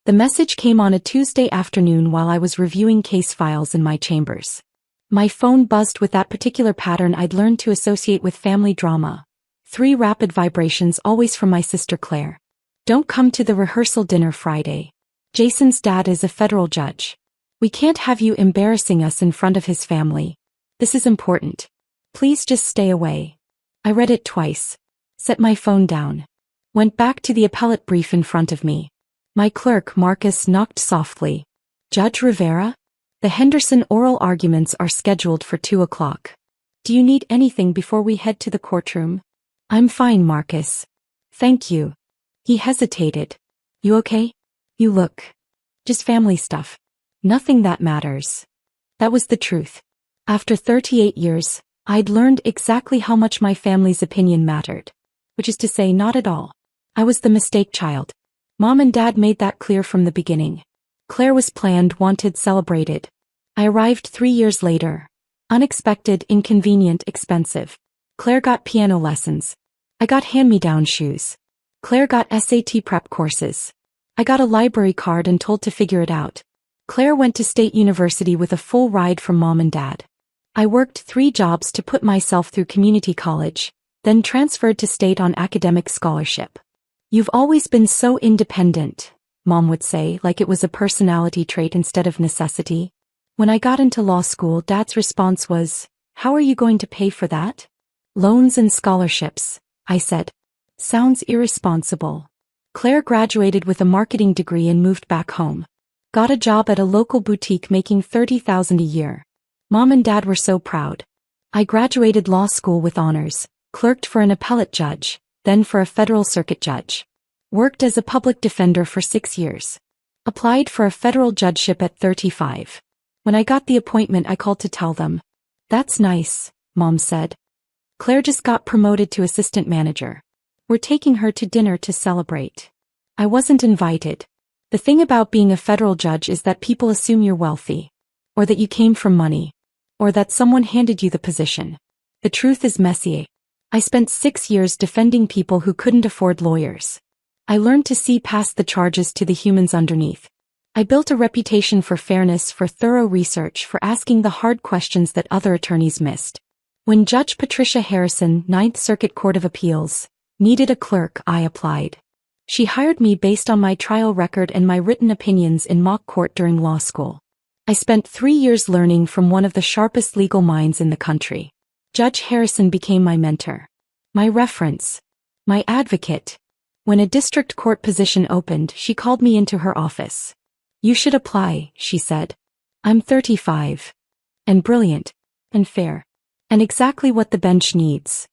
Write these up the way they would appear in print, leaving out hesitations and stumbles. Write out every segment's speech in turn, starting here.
The message came on a Tuesday afternoon while I was reviewing case files in my chambers. My phone buzzed with that particular pattern I'd learned to associate with family drama. 3 rapid vibrations, always from my sister Claire. Don't come to the rehearsal dinner Friday. Jason's dad is a federal judge. We can't have you embarrassing us in front of his family. This is important. Please just stay away. I read it twice. Set my phone down. Went back to the appellate brief in front of me. My clerk, Marcus, knocked softly. Judge Rivera? The Henderson oral arguments are scheduled for 2 o'clock. Do you need anything before we head to the courtroom? I'm fine, Marcus. Thank you. He hesitated. You okay? You look. Just family stuff. Nothing that matters. That was the truth. After 38 years, I'd learned exactly how much my family's opinion mattered. Which is to say, not at all. I was the mistake child. Mom and Dad made that clear from the beginning. Claire was planned, wanted, celebrated. I arrived 3 years later. Unexpected, inconvenient, expensive. Claire got piano lessons. I got hand-me-down shoes. Claire got SAT prep courses. I got a library card and told to figure it out. Claire went to State University with a full ride from Mom and Dad. I worked 3 jobs to put myself through community college, then transferred to State on academic scholarship. You've always been so independent, Mom would say, like it was a personality trait instead of necessity. When I got into law school, Dad's response was, how are you going to pay for that? Loans and scholarships, I said. Sounds irresponsible. Claire graduated with a marketing degree and moved back home. Got a job at a local boutique making $30,000 a year. Mom and Dad were so proud. I graduated law school with honors, clerked for an appellate judge, then for a federal circuit judge. Worked as a public defender for 6 years. Applied for a federal judgeship at 35. When I got the appointment, I called to tell them. That's nice, Mom said. Claire just got promoted to assistant manager. We're taking her to dinner to celebrate. I wasn't invited. The thing about being a federal judge is that people assume you're wealthy. Or that you came from money. Or that someone handed you the position. The truth is messy. I spent 6 years defending people who couldn't afford lawyers. I learned to see past the charges to the humans underneath. I built a reputation for fairness, for thorough research, for asking the hard questions that other attorneys missed. When Judge Patricia Harrison, 9th Circuit Court of Appeals, needed a clerk, I applied. She hired me based on my trial record and my written opinions in mock court during law school. I spent 3 years learning from one of the sharpest legal minds in the country. Judge Harrison became my mentor. My reference. My advocate. When a district court position opened, she called me into her office. You should apply, she said. I'm 35. And brilliant. And fair. And exactly what the bench needs.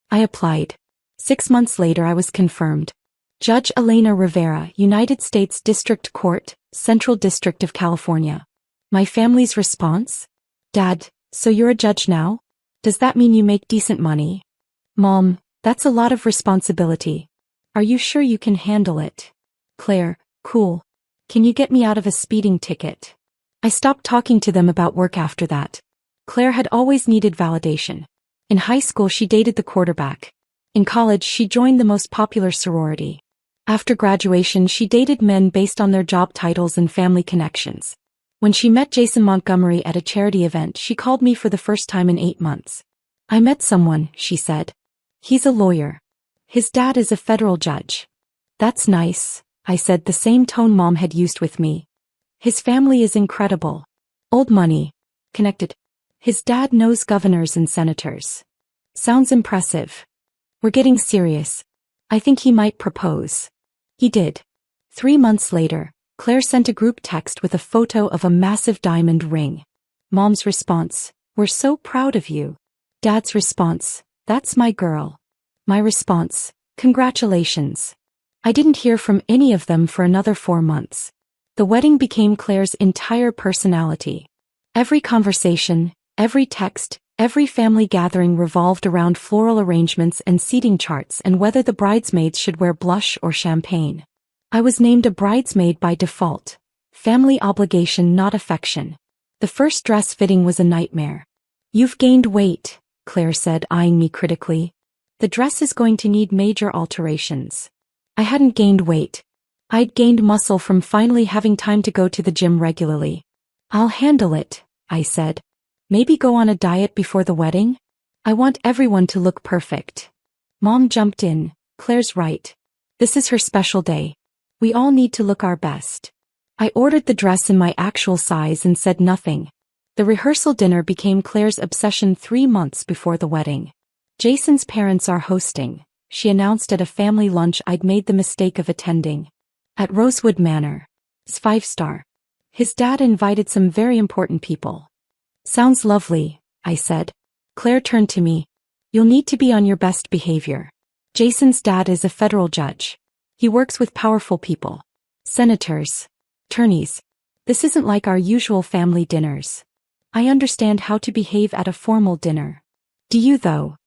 I applied. 6 months later I was confirmed. Judge Elena Rivera, United States District Court, Central District of California. My family's response? Dad, so you're a judge now? Does that mean you make decent money? Mom, that's a lot of responsibility. Are you sure you can handle it? Claire, cool. Can you get me out of a speeding ticket? I stopped talking to them about work after that. Claire had always needed validation. In high school she dated the quarterback. In college she joined the most popular sorority. After graduation she dated men based on their job titles and family connections. When she met Jason Montgomery at a charity event, she called me for the first time in 8 months. I met someone, she said. He's a lawyer. His dad is a federal judge. That's nice, I said, the same tone Mom had used with me. His family is incredible. Old money. Connected. His dad knows governors and senators. Sounds impressive. We're getting serious. I think he might propose. He did. 3 months later, Claire sent a group text with a photo of a massive diamond ring. Mom's response, we're so proud of you. Dad's response, that's my girl. My response, congratulations. I didn't hear from any of them for another 4 months. The wedding became Claire's entire personality. Every conversation, every text, every family gathering revolved around floral arrangements and seating charts and whether the bridesmaids should wear blush or champagne. I was named a bridesmaid by default. Family obligation, not affection. The first dress fitting was a nightmare. You've gained weight, Claire said, eyeing me critically. The dress is going to need major alterations. I hadn't gained weight. I'd gained muscle from finally having time to go to the gym regularly. I'll handle it, I said. Maybe go on a diet before the wedding? I want everyone to look perfect. Mom jumped in. Claire's right. This is her special day. We all need to look our best. I ordered the dress in my actual size and said nothing. The rehearsal dinner became Claire's obsession 3 months before the wedding. Jason's parents are hosting, she announced at a family lunch I'd made the mistake of attending. At Rosewood Manor. It's 5-star. His dad invited some very important people. Sounds lovely, I said. Claire turned to me. You'll need to be on your best behavior. Jason's dad is a federal judge. He works with powerful people. Senators. Attorneys. This isn't like our usual family dinners. I understand how to behave at a formal dinner. Do you though?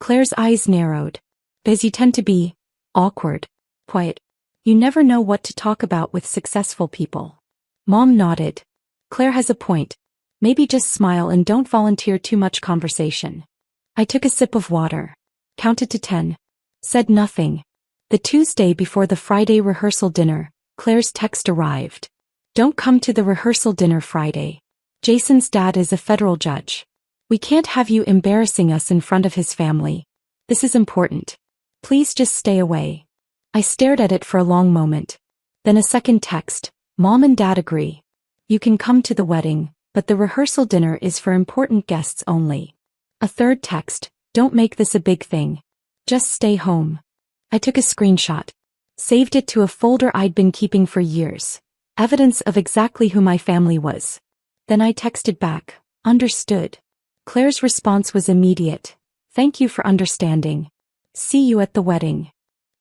Claire's eyes narrowed. As you tend to be awkward, quiet. You never know what to talk about with successful people. Mom nodded. Claire has a point. Maybe just smile and don't volunteer too much conversation. I took a sip of water. Counted to 10. Said nothing. The Tuesday before the Friday rehearsal dinner, Claire's text arrived. Don't come to the rehearsal dinner Friday. Jason's dad is a federal judge. We can't have you embarrassing us in front of his family. This is important. Please just stay away. I stared at it for a long moment. Then a second text. Mom and Dad agree. You can come to the wedding, but the rehearsal dinner is for important guests only. A third text. Don't make this a big thing. Just stay home. I took a screenshot. Saved it to a folder I'd been keeping for years. Evidence of exactly who my family was. Then I texted back. Understood. Claire's response was immediate. Thank you for understanding. See you at the wedding.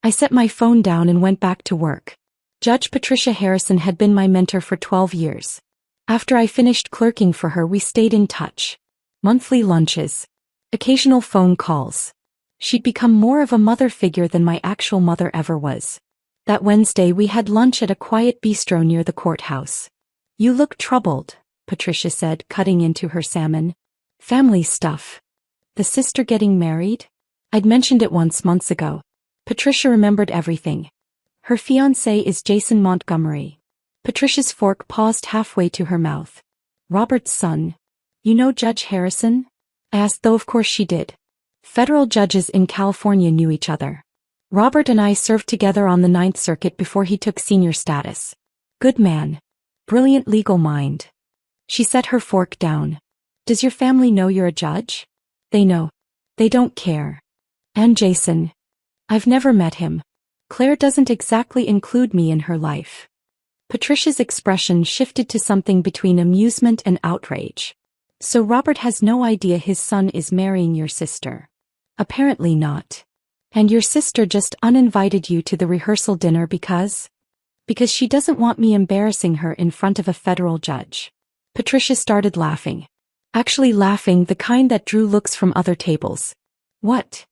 I set my phone down and went back to work. Judge Patricia Harrison had been my mentor for 12 years. After I finished clerking for her, we stayed in touch. Monthly lunches. Occasional phone calls. She'd become more of a mother figure than my actual mother ever was. That Wednesday we had lunch at a quiet bistro near the courthouse. You look troubled, Patricia said, cutting into her salmon. Family stuff. The sister getting married? I'd mentioned it once months ago. Patricia remembered everything. Her fiancé is Jason Montgomery. Patricia's fork paused halfway to her mouth. Robert's son. You know Judge Harrison? I asked, though of course she did. Federal judges in California knew each other. Robert and I served together on the Ninth Circuit before he took senior status. Good man. Brilliant legal mind. She set her fork down. Does your family know you're a judge? They know. They don't care. And Jason. I've never met him. Claire doesn't exactly include me in her life. Patricia's expression shifted to something between amusement and outrage. So Robert has no idea his son is marrying your sister. Apparently not. And your sister just uninvited you to the rehearsal dinner because she doesn't want me embarrassing her in front of a federal judge. Patricia started laughing. Actually laughing, the kind that drew looks from other tables. What?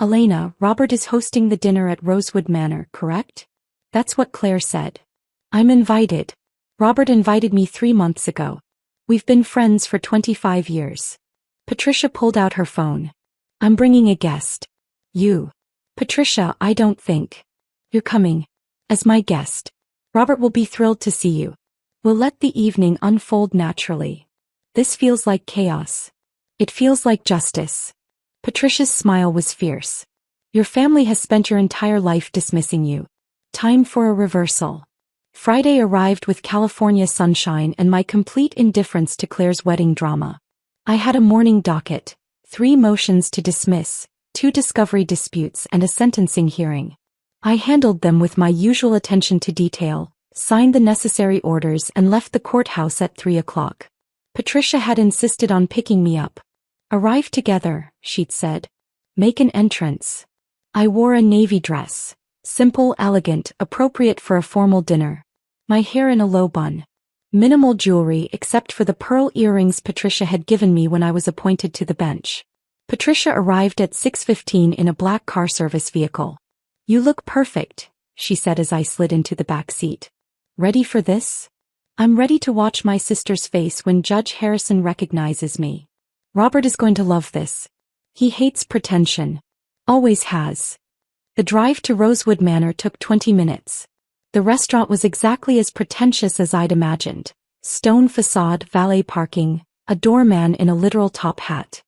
Elena, Robert is hosting the dinner at Rosewood Manor, correct? That's what Claire said. I'm invited. Robert invited me 3 months ago. We've been friends for 25 years. Patricia pulled out her phone. I'm bringing a guest. You. Patricia, I don't think. You're coming. As my guest. Robert will be thrilled to see you. We'll let the evening unfold naturally. This feels like chaos. It feels like justice. Patricia's smile was fierce. Your family has spent your entire life dismissing you. Time for a reversal. Friday arrived with California sunshine and my complete indifference to Claire's wedding drama. I had a morning docket, 3 motions to dismiss, 2 discovery disputes and a sentencing hearing. I handled them with my usual attention to detail, signed the necessary orders and left the courthouse at 3 o'clock. Patricia had insisted on picking me up. Arrive together, she'd said. Make an entrance. I wore a navy dress. Simple, elegant, appropriate for a formal dinner. My hair in a low bun. Minimal jewelry except for the pearl earrings Patricia had given me when I was appointed to the bench. Patricia arrived at 6:15 in a black car service vehicle. You look perfect, she said as I slid into the back seat. Ready for this? I'm ready to watch my sister's face when Judge Harrison recognizes me. Robert is going to love this. He hates pretension. Always has. The drive to Rosewood Manor took 20 minutes. The restaurant was exactly as pretentious as I'd imagined. Stone facade, valet parking, a doorman in a literal top hat.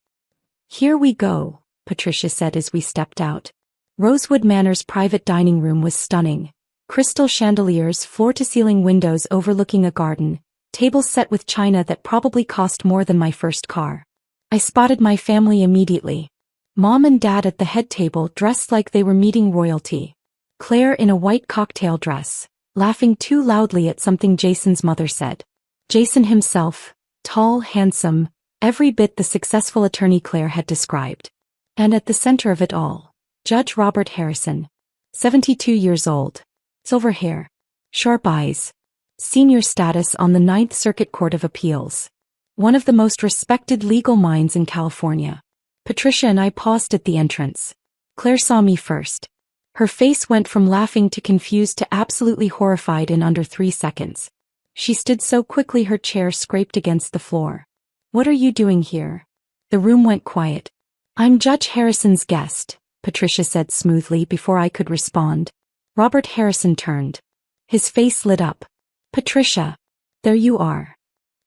"Here we go," Patricia said as we stepped out. Rosewood Manor's private dining room was stunning. Crystal chandeliers, floor-to-ceiling windows overlooking a garden, tables set with china that probably cost more than my first car. I spotted my family immediately. Mom and Dad at the head table dressed like they were meeting royalty. Claire in a white cocktail dress, laughing too loudly at something Jason's mother said. Jason himself, tall, handsome, every bit the successful attorney Claire had described. And at the center of it all, Judge Robert Harrison, 72 years old, silver hair, sharp eyes, senior status on the Ninth Circuit Court of Appeals. One of the most respected legal minds in California. Patricia and I paused at the entrance. Claire saw me first. Her face went from laughing to confused to absolutely horrified in under 3 seconds. She stood so quickly her chair scraped against the floor. "What are you doing here?" The room went quiet. "I'm Judge Harrison's guest," Patricia said smoothly before I could respond. Robert Harrison turned. His face lit up. "Patricia, there you are."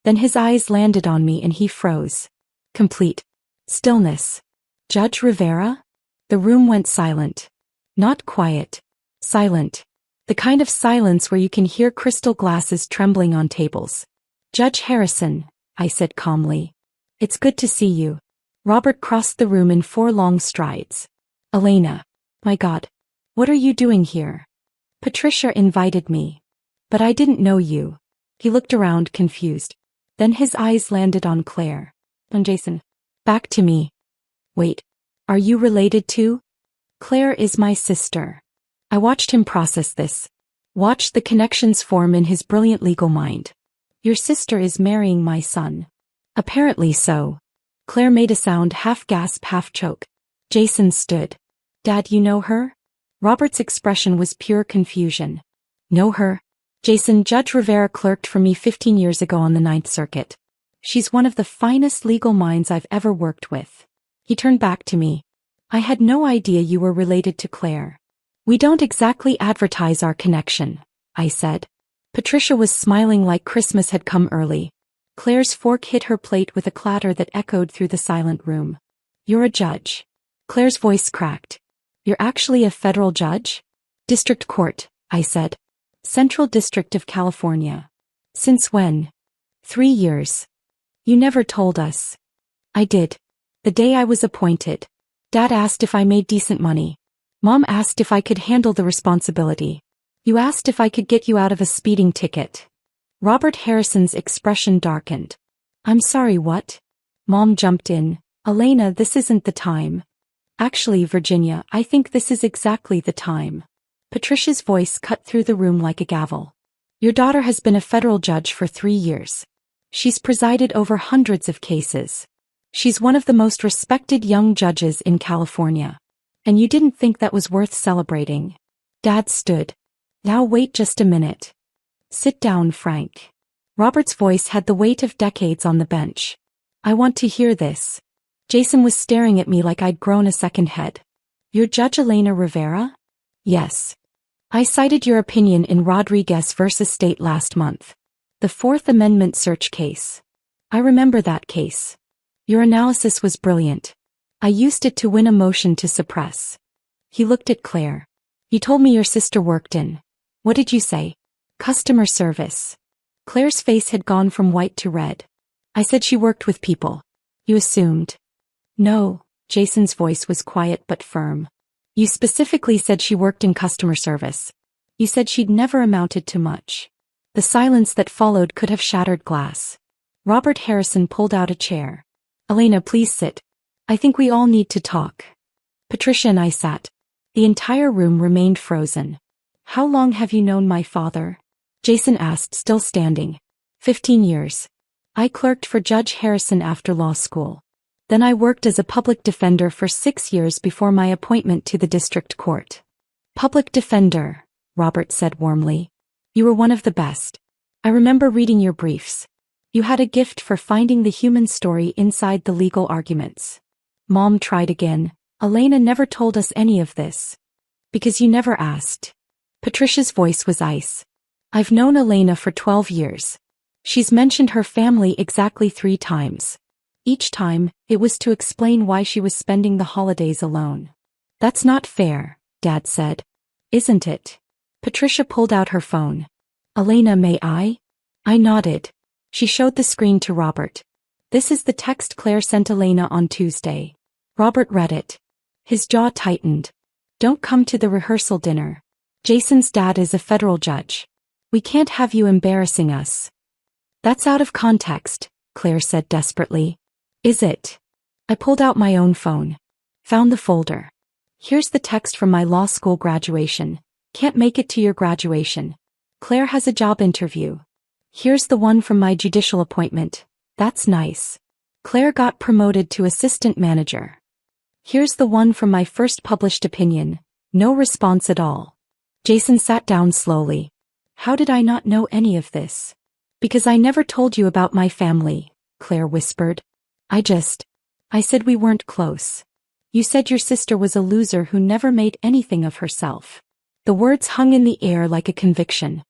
Then his eyes landed on me and he froze. Complete stillness. "Judge Rivera?" The room went silent. Not quiet. Silent. The kind of silence where you can hear crystal glasses trembling on tables. "Judge Harrison," I said calmly. "It's good to see you." Robert crossed the room in 4 long strides. "Elena. My God. What are you doing here?" "Patricia invited me. But I didn't know you." He looked around confused. Then his eyes landed on Claire. On Jason. Back to me. "Wait. Are you related to?" "Claire is my sister." I watched him process this. Watched the connections form in his brilliant legal mind. "Your sister is marrying my son." "Apparently so." Claire made a sound, half gasp, half choke. Jason stood. "Dad, you know her?" Robert's expression was pure confusion. "Know her?" "Jason, Judge Rivera clerked for me 15 years ago on the Ninth Circuit. She's one of the finest legal minds I've ever worked with." He turned back to me. "I had no idea you were related to Claire." "We don't exactly advertise our connection," I said. Patricia was smiling like Christmas had come early. Claire's fork hit her plate with a clatter that echoed through the silent room. "You're a judge." Claire's voice cracked. "You're actually a federal judge?" "District Court," I said. "Central District of California." "Since when?" 3 years. "You never told us." "I did. The day I was appointed. Dad asked if I made decent money. Mom asked if I could handle the responsibility. You asked if I could get you out of a speeding ticket." Robert Harrison's expression darkened. "I'm sorry, what?" Mom jumped in. "Elena, this isn't the time." "Actually, Virginia, I think this is exactly the time." Patricia's voice cut through the room like a gavel. "Your daughter has been a federal judge for 3 years. She's presided over hundreds of cases. She's one of the most respected young judges in California. And you didn't think that was worth celebrating." Dad stood. "Now wait just a minute. Sit down, Frank." Robert's voice had the weight of decades on the bench. "I want to hear this." Jason was staring at me like I'd grown a second head. "You're Judge Elena Rivera?" "Yes. I cited your opinion in Rodriguez versus State last month. The Fourth Amendment search case. I remember that case. Your analysis was brilliant. I used it to win a motion to suppress." He looked at Claire. "You told me your sister worked in. What did you say?" "Customer service." Claire's face had gone from white to red. "I said she worked with people. You assumed." "No." Jason's voice was quiet but firm. "You specifically said she worked in customer service. You said she'd never amounted to much." The silence that followed could have shattered glass. Robert Harrison pulled out a chair. "Elena, please sit. I think we all need to talk." Patricia and I sat. The entire room remained frozen. "How long have you known my father?" Jason asked, still standing. 15 years. I clerked for Judge Harrison after law school. Then I worked as a public defender for 6 years before my appointment to the district court." "Public defender," Robert said warmly. "You were one of the best. I remember reading your briefs. You had a gift for finding the human story inside the legal arguments." Mom tried again. "Elena never told us any of this." "Because you never asked." Patricia's voice was ice. I've known Elena for 12 years. She's mentioned her family exactly 3 times. Each time, it was to explain why she was spending the holidays alone. That's not fair, Dad said. Isn't it? Patricia pulled out her phone. Elena, may I? I nodded. She showed the screen to Robert. This is the text Claire sent Elena on Tuesday. Robert read it. His jaw tightened. Don't come to the rehearsal dinner. Jason's dad is a federal judge. We can't have you embarrassing us. That's out of context, Claire said desperately. Is it? I pulled out my own phone. Found the folder. Here's the text from my law school graduation. Can't make it to your graduation. Claire has a job interview. Here's the one from my judicial appointment. That's nice. Claire got promoted to assistant manager. Here's the one from my first published opinion. No response at all. Jason sat down slowly. How did I not know any of this? Because I never told you about my family, Claire whispered. I said we weren't close. You said your sister was a loser who never made anything of herself. The words hung in the air like a conviction.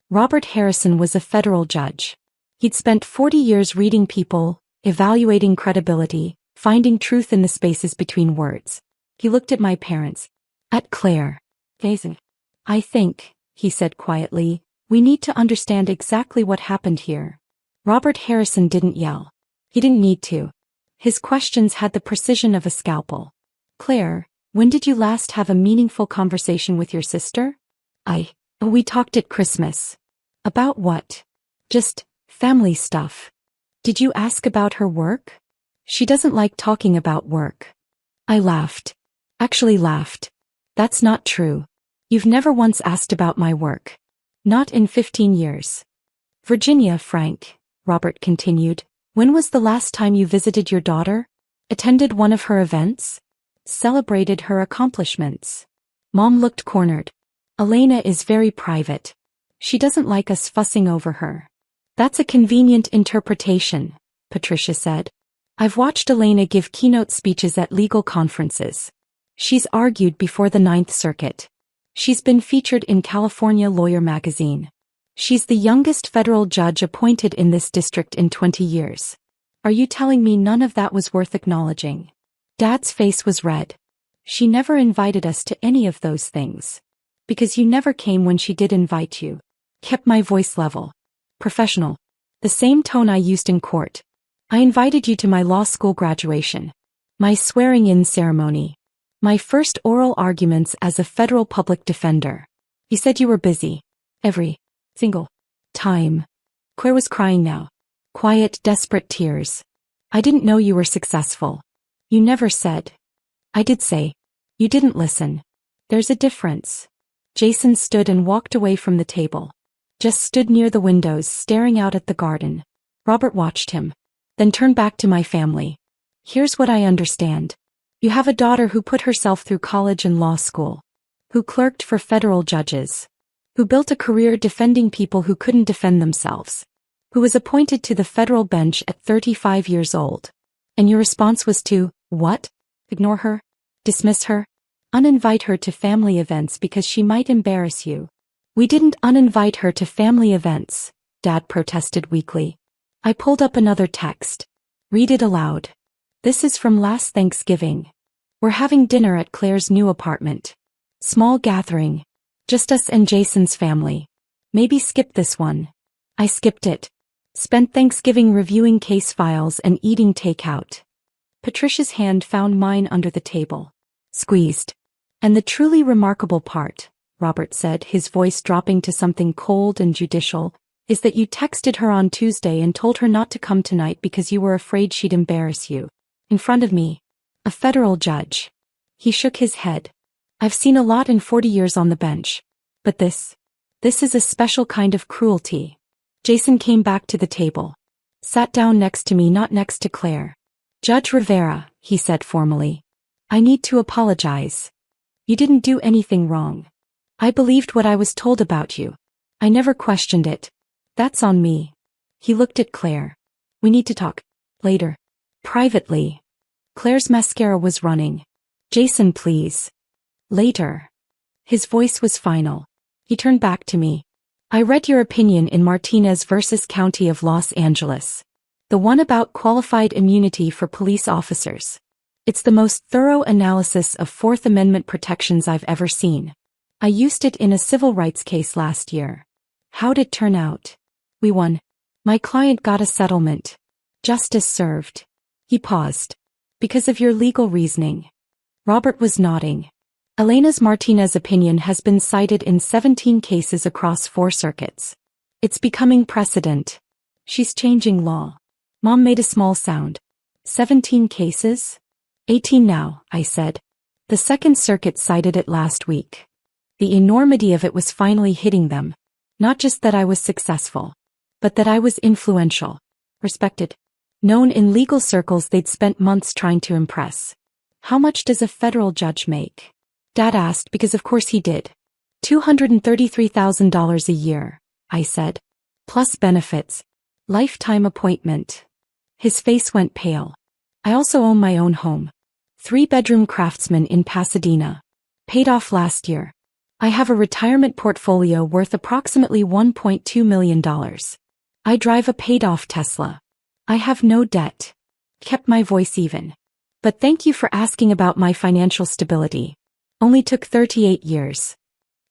Robert Harrison was a federal judge. He'd spent 40 years reading people, evaluating credibility, finding truth in the spaces between words. He looked at my parents. At Claire. Gazing. I think, he said quietly, we need to understand exactly what happened here. Robert Harrison didn't yell. He didn't need to. His questions had the precision of a scalpel. Claire, when did you last have a meaningful conversation with your sister? We talked at Christmas. About what? Just family stuff. Did you ask about her work? She doesn't like talking about work. I laughed. Actually laughed. That's not true. You've never once asked about my work. Not in 15 years. Virginia, Frank, Robert continued, when was the last time you visited your daughter? Attended one of her events? Celebrated her accomplishments? Mom looked cornered. Elena is very private. She doesn't like us fussing over her. That's a convenient interpretation, Patricia said. I've watched Elena give keynote speeches at legal conferences. She's argued before the Ninth Circuit. She's been featured in California Lawyer magazine. She's the youngest federal judge appointed in this district in 20 years. Are you telling me none of that was worth acknowledging? Dad's face was red. She never invited us to any of those things. Because you never came when she did invite you. Kept my voice level. Professional. The same tone I used in court. I invited you to my law school graduation. My swearing-in ceremony. My first oral arguments as a federal public defender. You said you were busy. Every single time. Claire was crying now. Quiet, desperate tears. I didn't know you were successful. You never said. I did say. You didn't listen. There's a difference. Jason stood and walked away from the table. Just stood near the windows staring out at the garden. Robert watched him. Then turned back to my family. Here's what I understand. You have a daughter who put herself through college and law school. Who clerked for federal judges. Who built a career defending people who couldn't defend themselves. Who was appointed to the federal bench at 35 years old. And your response was to, what? Ignore her? Dismiss her? Uninvite her to family events because she might embarrass you. We didn't uninvite her to family events, Dad protested weakly. I pulled up another text. Read it aloud. This is from last Thanksgiving. We're having dinner at Claire's new apartment. Small gathering. Just us and Jason's family. Maybe skip this one. I skipped it. Spent Thanksgiving reviewing case files and eating takeout. Patricia's hand found mine under the table. Squeezed. And the truly remarkable part, Robert said, his voice dropping to something cold and judicial, is that you texted her on Tuesday and told her not to come tonight because you were afraid she'd embarrass you. In front of me. A federal judge. He shook his head. I've seen a lot in 40 years on the bench. But this is a special kind of cruelty. Jason came back to the table. Sat down next to me, not next to Claire. Judge Rivera, he said formally. I need to apologize. You didn't do anything wrong. I believed what I was told about you. I never questioned it. That's on me. He looked at Claire. We need to talk. Later. Privately. Claire's mascara was running. Jason, please. Later. His voice was final. He turned back to me. I read your opinion in Martinez versus County of Los Angeles. The one about qualified immunity for police officers. It's the most thorough analysis of Fourth Amendment protections I've ever seen. I used it in a civil rights case last year. How'd it turn out? We won. My client got a settlement. Justice served. He paused. Because of your legal reasoning. Robert was nodding. Elena's Martinez opinion has been cited in 17 cases across 4 circuits. It's becoming precedent. She's changing law. Mom made a small sound. 17 cases? 18 now, I said. The Second Circuit cited it last week. The enormity of it was finally hitting them. Not just that I was successful, but that I was influential, respected, known in legal circles they'd spent months trying to impress. How much does a federal judge make? Dad asked because of course he did. $233,000 a year, I said. Plus benefits. Lifetime appointment. His face went pale. I also own my own home. 3-bedroom Craftsman in Pasadena. Paid off last year. I have a retirement portfolio worth approximately $1.2 million. I drive a paid-off Tesla. I have no debt. Kept my voice even. But thank you for asking about my financial stability. Only took 38 years.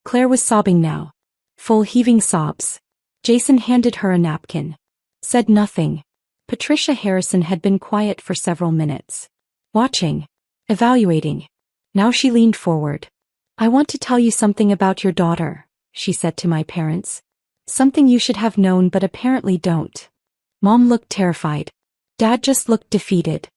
Claire was sobbing now. Full heaving sobs. Jason handed her a napkin. Said nothing. Patricia Harrison had been quiet for several minutes. Watching. Evaluating. Now she leaned forward. I want to tell you something about your daughter, she said to my parents. Something you should have known but apparently don't. Mom looked terrified. Dad just looked defeated.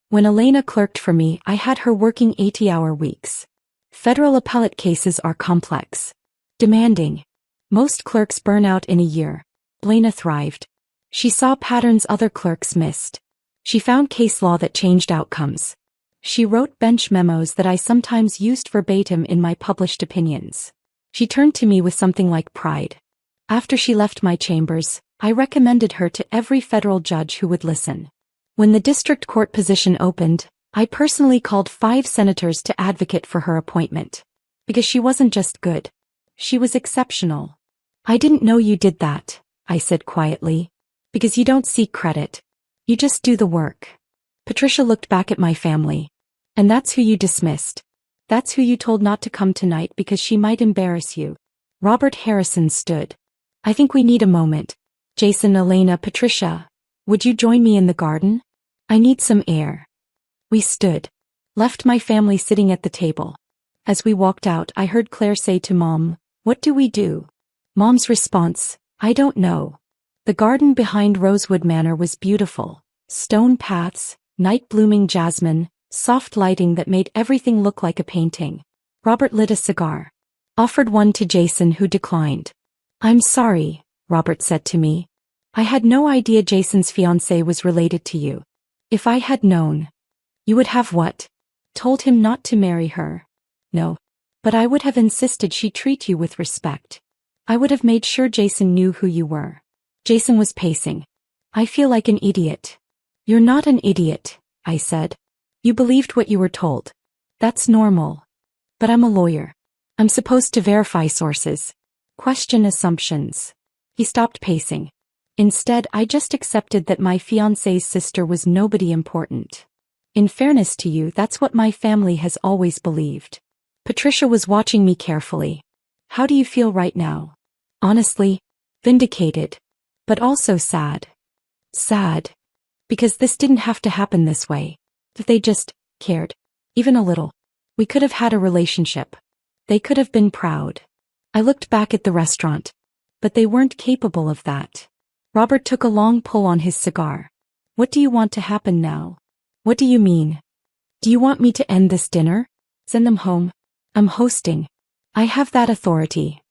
When Elena clerked for me, I had her working 80-hour weeks. Federal appellate cases are complex. Demanding. Most clerks burn out in a year. Elena thrived. She saw patterns other clerks missed. She found case law that changed outcomes. She wrote bench memos that I sometimes used verbatim in my published opinions. She turned to me with something like pride. After she left my chambers, I recommended her to every federal judge who would listen. When the district court position opened, I personally called 5 senators to advocate for her appointment. Because she wasn't just good. She was exceptional. I didn't know you did that, I said quietly. Because you don't seek credit. You just do the work. Patricia looked back at my family. And that's who you dismissed. That's who you told not to come tonight because she might embarrass you. Robert Harrison stood. I think we need a moment. Jason, Elena, Patricia, would you join me in the garden? I need some air. We stood. Left my family sitting at the table. As we walked out, I heard Claire say to Mom, "What do we do?" Mom's response, "I don't know." The garden behind Rosewood Manor was beautiful. Stone paths, night-blooming jasmine, soft lighting that made everything look like a painting. Robert lit a cigar. Offered one to Jason, who declined. "I'm sorry," Robert said to me. "I had no idea Jason's fiancé was related to you. If I had known." "You would have what?" "Told him not to marry her." "No. But I would have insisted she treat you with respect. I would have made sure Jason knew who you were." Jason was pacing. "I feel like an idiot." "You're not an idiot," I said. "You believed what you were told. That's normal. But I'm a lawyer. I'm supposed to verify sources. Question assumptions." He stopped pacing. "Instead, I just accepted that my fiancé's sister was nobody important. In fairness to you, that's what my family has always believed." Patricia was watching me carefully. "How do you feel right now?" "Honestly, vindicated. But also sad." "Sad. Because this didn't have to happen this way. If they just cared. Even a little. We could have had a relationship. They could have been proud." I looked back at the restaurant. But they weren't capable of that. Robert took a long pull on his cigar. "What do you want to happen now?" "What do you mean? Do you want me to end this dinner? Send them home?" "I'm hosting. I have that authority."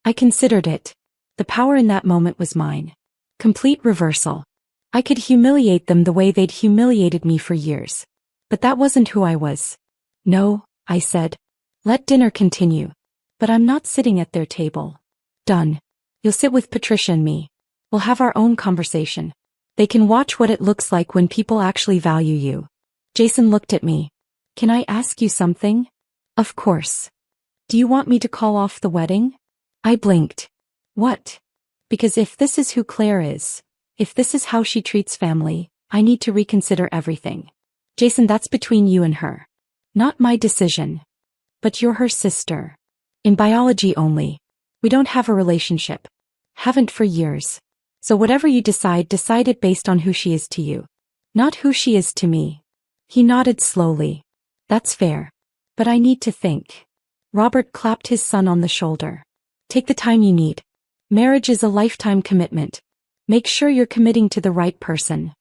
I considered it. The power in that moment was mine. Complete reversal. I could humiliate them the way they'd humiliated me for years. But that wasn't who I was. "No," I said. "Let dinner continue. But I'm not sitting at their table." "Done. You'll sit with Patricia and me. We'll have our own conversation. They can watch what it looks like when people actually value you." Jason looked at me. "Can I ask you something?" "Of course. Do you want me to call off the wedding?" I blinked. What? Because if this is who Claire is, if this is how she treats family, I need to reconsider everything. Jason, that's between you and her. Not my decision. But you're her sister. In biology only. We don't have a relationship. Haven't for years. So whatever you decide it based on who she is to you. Not who she is to me. He nodded slowly. That's fair. But I need to think. Robert clapped his son on the shoulder. Take the time you need. Marriage is a lifetime commitment. Make sure you're committing to the right person.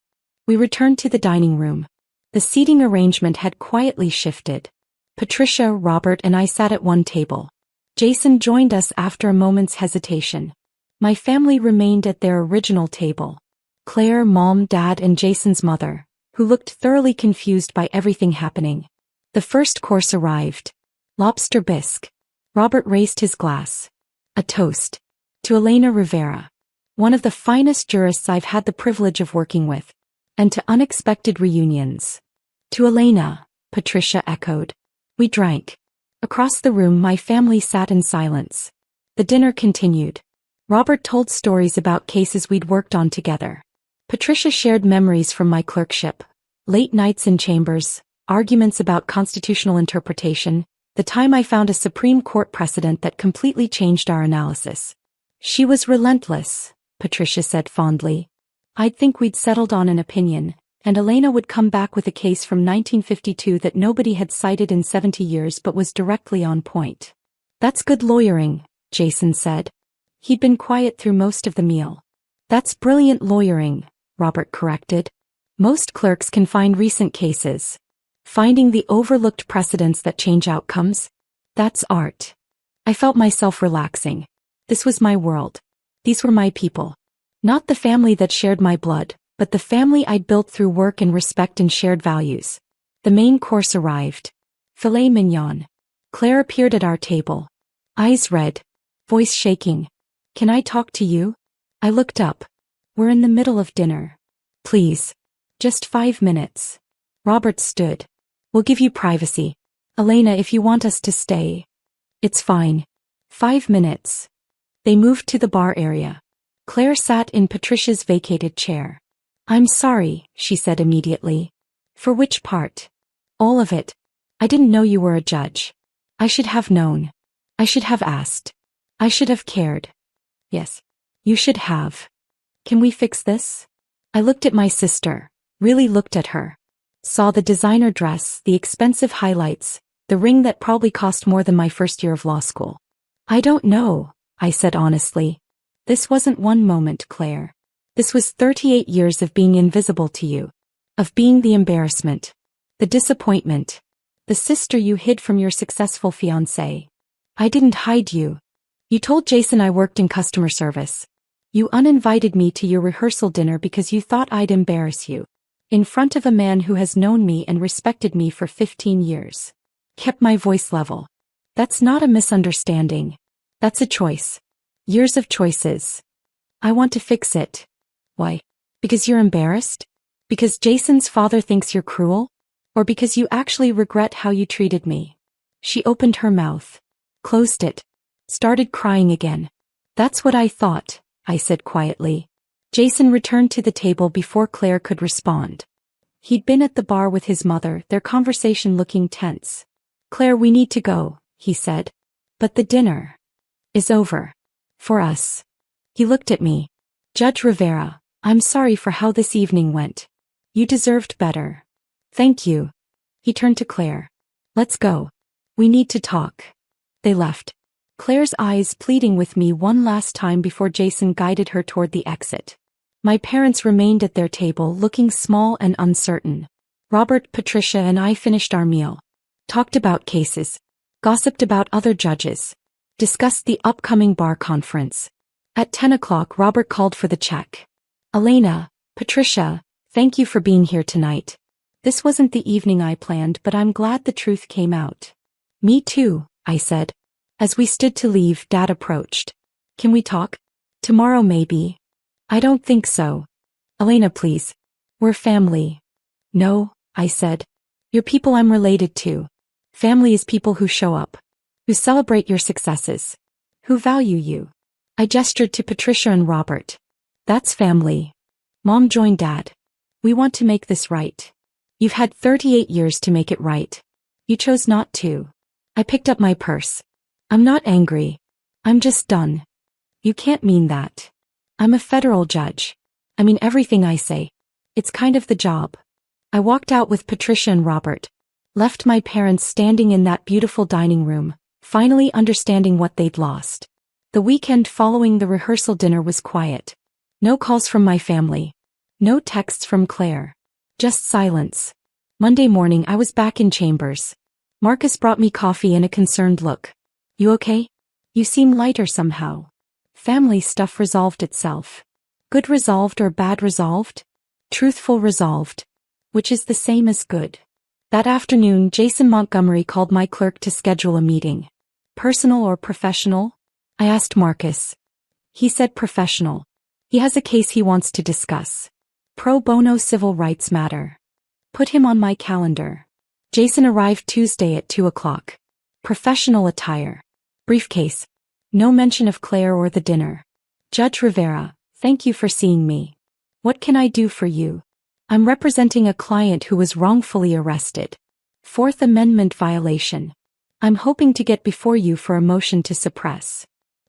We returned to the dining room. The seating arrangement had quietly shifted. Patricia, Robert, and I sat at one table. Jason joined us after a moment's hesitation. My family remained at their original table. Claire, Mom, Dad, and Jason's mother, who looked thoroughly confused by everything happening. The first course arrived. Lobster bisque. Robert raised his glass. A toast. To Elena Rivera. One of the finest jurists I've had the privilege of working with. And to unexpected reunions. To Elena, Patricia echoed. We drank. Across the room my family sat in silence. The dinner continued. Robert told stories about cases we'd worked on together. Patricia shared memories from my clerkship. Late nights in chambers, arguments about constitutional interpretation, the time I found a Supreme Court precedent that completely changed our analysis. She was relentless, Patricia said fondly. I'd think we'd settled on an opinion, and Elena would come back with a case from 1952 that nobody had cited in 70 years but was directly on point. That's good lawyering, Jason said. He'd been quiet through most of the meal. That's brilliant lawyering, Robert corrected. Most clerks can find recent cases. Finding the overlooked precedents that change outcomes? That's art. I felt myself relaxing. This was my world. These were my people. Not the family that shared my blood, but the family I'd built through work and respect and shared values. The main course arrived. Filet mignon. Claire appeared at our table. Eyes red. Voice shaking. Can I talk to you? I looked up. We're in the middle of dinner. Please. Just 5 minutes. Robert stood. We'll give you privacy. Elena, if you want us to stay. It's fine. 5 minutes. They moved to the bar area. Claire sat in Patricia's vacated chair. I'm sorry, she said immediately. For which part? All of it. I didn't know you were a judge. I should have known. I should have asked. I should have cared. Yes. You should have. Can we fix this? I looked at my sister, really looked at her. Saw the designer dress, the expensive highlights, the ring that probably cost more than my first year of law school. I don't know, I said honestly. This wasn't one moment, Claire. This was 38 years of being invisible to you. Of being the embarrassment. The disappointment. The sister you hid from your successful fiancé. I didn't hide you. You told Jason I worked in customer service. You uninvited me to your rehearsal dinner because you thought I'd embarrass you. In front of a man who has known me and respected me for 15 years. Kept my voice level. That's not a misunderstanding. That's a choice. Years of choices. I want to fix it. Why? Because you're embarrassed? Because Jason's father thinks you're cruel? Or because you actually regret how you treated me? She opened her mouth. Closed it. Started crying again. That's what I thought, I said quietly. Jason returned to the table before Claire could respond. He'd been at the bar with his mother, their conversation looking tense. Claire, we need to go, he said. But the dinner is over. For us. He looked at me. Judge Rivera, I'm sorry for how this evening went. You deserved better. Thank you. He turned to Claire. Let's go. We need to talk. They left. Claire's eyes pleading with me one last time before Jason guided her toward the exit. My parents remained at their table looking small and uncertain. Robert, Patricia, and I finished our meal. Talked about cases. Gossiped about other judges. Discussed the upcoming bar conference. At 10 o'clock Robert called for the check. Elena, Patricia, thank you for being here tonight. This wasn't the evening I planned, but I'm glad the truth came out. Me too, I said. As we stood to leave, Dad approached. Can we talk? Tomorrow maybe. I don't think so. Elena, please. We're family. No, I said. You're people I'm related to. Family is people who show up. Who celebrate your successes. Who value you. I gestured to Patricia and Robert. That's family. Mom joined Dad. We want to make this right. You've had 38 years to make it right. You chose not to. I picked up my purse. I'm not angry. I'm just done. You can't mean that. I'm a federal judge. I mean everything I say. It's kind of the job. I walked out with Patricia and Robert. Left my parents standing in that beautiful dining room, finally understanding what they'd lost. The weekend following the rehearsal dinner was quiet. No calls from my family. No texts from Claire. Just silence. Monday morning I was back in chambers. Marcus brought me coffee and a concerned look. You okay? You seem lighter somehow. Family stuff resolved itself. Good resolved or bad resolved? Truthful resolved. Which is the same as good. That afternoon Jason Montgomery called my clerk to schedule a meeting. Personal or professional? I asked Marcus. He said professional. He has a case he wants to discuss. Pro bono civil rights matter. Put him on my calendar. Jason arrived Tuesday at 2 o'clock. Professional attire. Briefcase. No mention of Claire or the dinner. Judge Rivera, thank you for seeing me. What can I do for you? I'm representing a client who was wrongfully arrested. Fourth Amendment violation. I'm hoping to get before you for a motion to suppress.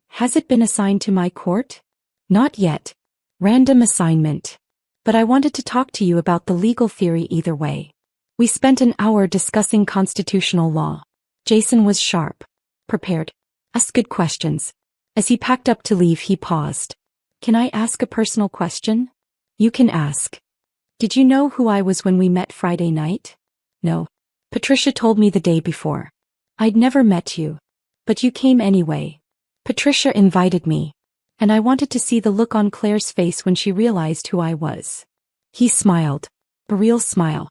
Has it been assigned to my court? Not yet. Random assignment. But I wanted to talk to you about the legal theory either way. We spent an hour discussing constitutional law. Jason was sharp. Prepared. Asked good questions. As he packed up to leave he paused. Can I ask a personal question? You can ask. Did you know who I was when we met Friday night? No. Patricia told me the day before. I'd never met you. But you came anyway. Patricia invited me. And I wanted to see the look on Claire's face when she realized who I was. He smiled. A real smile.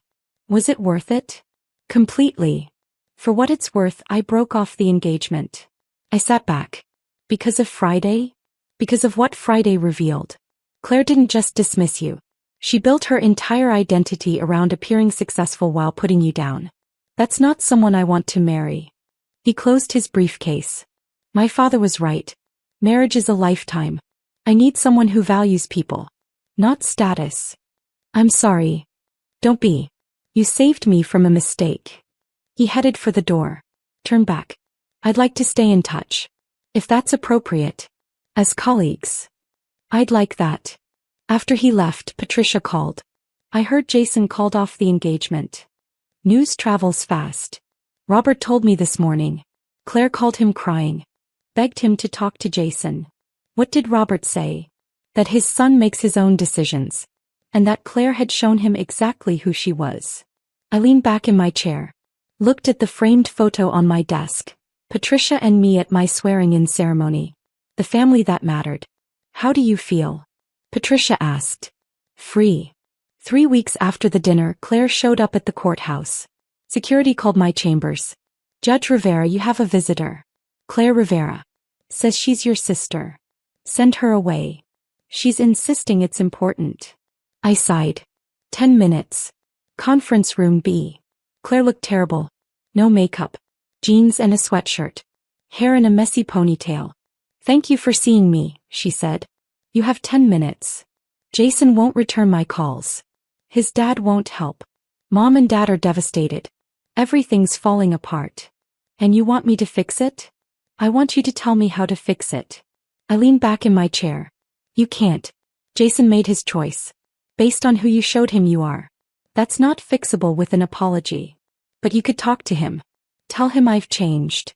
Was it worth it? Completely. For what it's worth, I broke off the engagement. I sat back. Because of Friday? Because of what Friday revealed. Claire didn't just dismiss you. She built her entire identity around appearing successful while putting you down. That's not someone I want to marry. He closed his briefcase. My father was right. Marriage is a lifetime. I need someone who values people. Not status. I'm sorry. Don't be. You saved me from a mistake. He headed for the door. Turn back. I'd like to stay in touch. If that's appropriate. As colleagues. I'd like that. After he left, Patricia called. I heard Jason called off the engagement. News travels fast. Robert told me this morning. Claire called him crying. Begged him to talk to Jason. What did Robert say? That his son makes his own decisions. And that Claire had shown him exactly who she was. I leaned back in my chair. Looked at the framed photo on my desk. Patricia and me at my swearing-in ceremony. The family that mattered. How do you feel? Patricia asked. Free. 3 weeks after the dinner, Claire showed up at the courthouse. Security called my chambers. Judge Rivera, you have a visitor. Claire Rivera. Says she's your sister. Send her away. She's insisting it's important. I sighed. 10 minutes. Conference room B. Claire looked terrible. No makeup. Jeans and a sweatshirt. Hair in a messy ponytail. Thank you for seeing me, she said. You have 10 minutes. Jason won't return my calls. His dad won't help. Mom and Dad are devastated. Everything's falling apart. And you want me to fix it? I want you to tell me how to fix it. I leaned back in my chair. You can't. Jason made his choice. Based on who you showed him you are. That's not fixable with an apology. But you could talk to him. Tell him I've changed.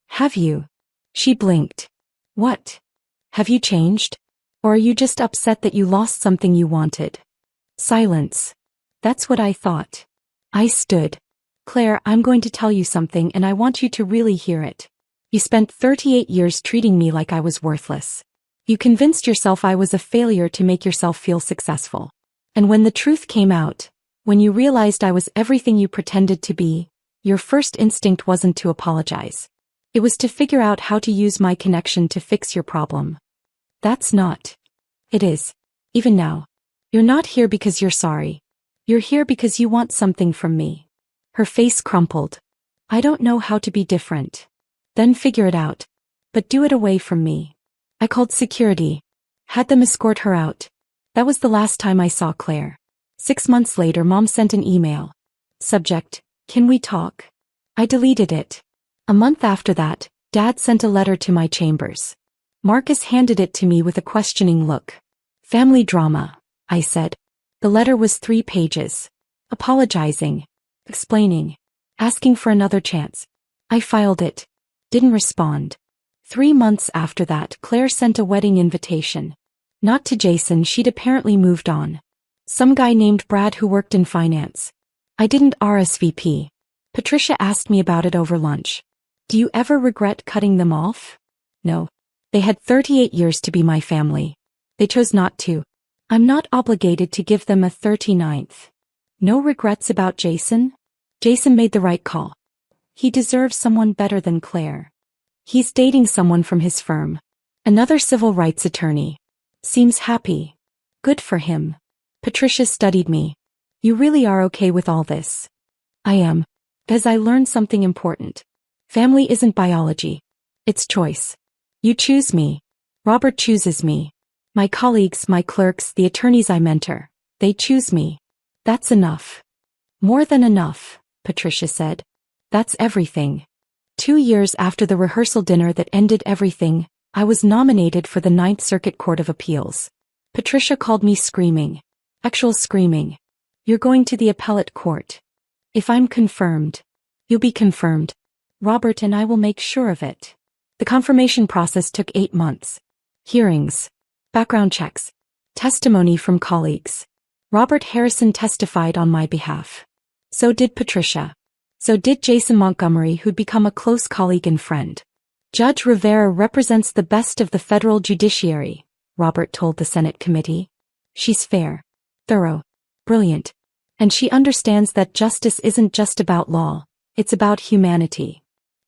Have you? She blinked. What? Have you changed? Or are you just upset that you lost something you wanted? Silence. That's what I thought. I stood. Claire, I'm going to tell you something and I want you to really hear it. You spent 38 years treating me like I was worthless. You convinced yourself I was a failure to make yourself feel successful. And when the truth came out, when you realized I was everything you pretended to be, your first instinct wasn't to apologize. It was to figure out how to use my connection to fix your problem. That's not. It is. Even now. You're not here because you're sorry. You're here because you want something from me. Her face crumpled. I don't know how to be different. Then figure it out. but do it away from me. I called security. Had them escort her out. That was the last time I saw Claire. 6 months later, Mom sent an email. Subject: can we talk? I deleted it. A month after that, Dad sent a letter to my chambers. Marcus handed it to me with a questioning look. Family drama, I said. The letter was 3 pages. Apologizing. Explaining. Asking for another chance. I filed it. Didn't respond. 3 months after that, Claire sent a wedding invitation. Not to Jason, she'd apparently moved on. Some guy named Brad who worked in finance. I didn't RSVP. Patricia asked me about it over lunch. Do you ever regret cutting them off? No. They had 38 years to be my family. They chose not to. I'm not obligated to give them a 39th. No regrets about Jason? Jason made the right call. He deserves someone better than Claire. He's dating someone from his firm. Another civil rights attorney. Seems happy. Good for him. Patricia studied me. You really are okay with all this? I am. Because I learned something important. Family isn't biology. It's choice. You choose me. Robert chooses me. My colleagues, my clerks, the attorneys I mentor, they choose me. That's enough. More than enough, Patricia said. That's everything. 2 years after the rehearsal dinner that ended everything, I was nominated for the Ninth Circuit Court of Appeals. Patricia called me screaming. Actual screaming. You're going to the appellate court. If I'm confirmed, you'll be confirmed. Robert and I will make sure of it. The confirmation process took 8 months. Hearings. Background checks. Testimony from colleagues. Robert Harrison testified on my behalf. So did Patricia. So did Jason Montgomery, who'd become a close colleague and friend. Judge Rivera represents the best of the federal judiciary, Robert told the Senate committee. She's fair, thorough, brilliant. And she understands that justice isn't just about law, it's about humanity.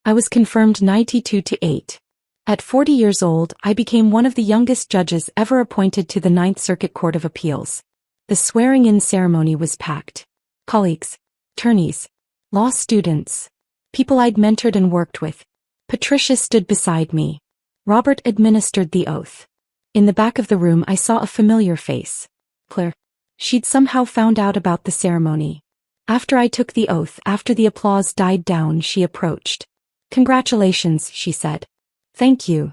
I was confirmed 92-8. At 40 years old, I became one of the youngest judges ever appointed to the Ninth Circuit Court of Appeals. The swearing-in ceremony was packed. Colleagues, attorneys, law students, people I'd mentored and worked with. Patricia stood beside me. Robert administered the oath. In the back of the room I saw a familiar face. Claire. She'd somehow found out about the ceremony. After I took the oath, after the applause died down, she approached. Congratulations, she said. Thank you.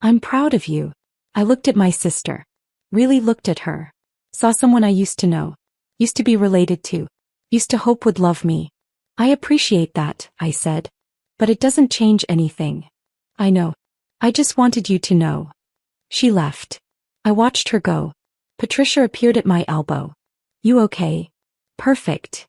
I'm proud of you. I looked at my sister. Really looked at her. Saw someone I used to know. Used to be related to. Used to hope would love me. I appreciate that, I said. But it doesn't change anything. I know. I just wanted you to know. She left. I watched her go. Patricia appeared at my elbow. You okay? Perfect.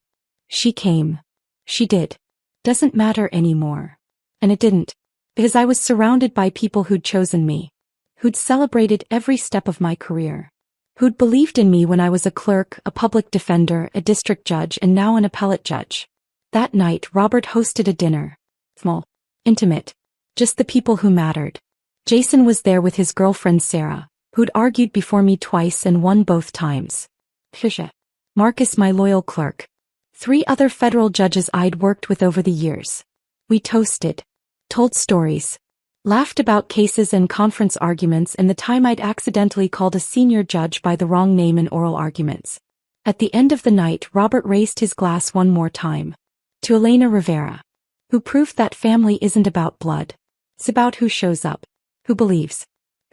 She came. She did. Doesn't matter anymore. And it didn't. Because I was surrounded by people who'd chosen me. Who'd celebrated every step of my career. Who'd believed in me when I was a clerk, a public defender, a district judge, and now an appellate judge. That night, Robert hosted a dinner. Small. Intimate. Just the people who mattered. Jason was there with his girlfriend Sarah, who'd argued before me twice and won both times. Patricia. Marcus, my loyal clerk. 3 other federal judges I'd worked with over the years. We toasted. Told stories. Laughed about cases and conference arguments and the time I'd accidentally called a senior judge by the wrong name in oral arguments. At the end of the night, Robert raised his glass one more time. To Elena Rivera. Who proved that family isn't about blood. It's about who shows up. Who believes.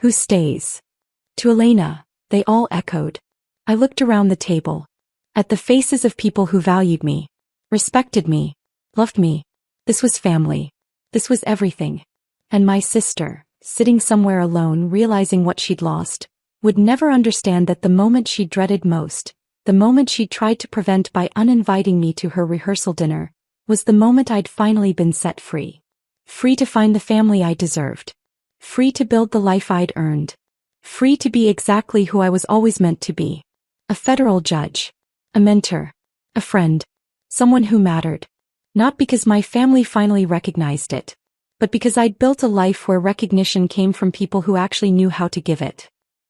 Who stays. To Elena, they all echoed. I looked around the table. At the faces of people who valued me. Respected me. Loved me. This was family. This was everything. And my sister, sitting somewhere alone realizing what she'd lost, would never understand that the moment she dreaded most, the moment she tried to prevent by uninviting me to her rehearsal dinner, was the moment I'd finally been set free. Free to find the family I deserved. Free to build the life I'd earned. Free to be exactly who I was always meant to be. A federal judge. A mentor. A friend. Someone who mattered. Not because my family finally recognized it, but because I'd built a life where recognition came from people who actually knew how to give it.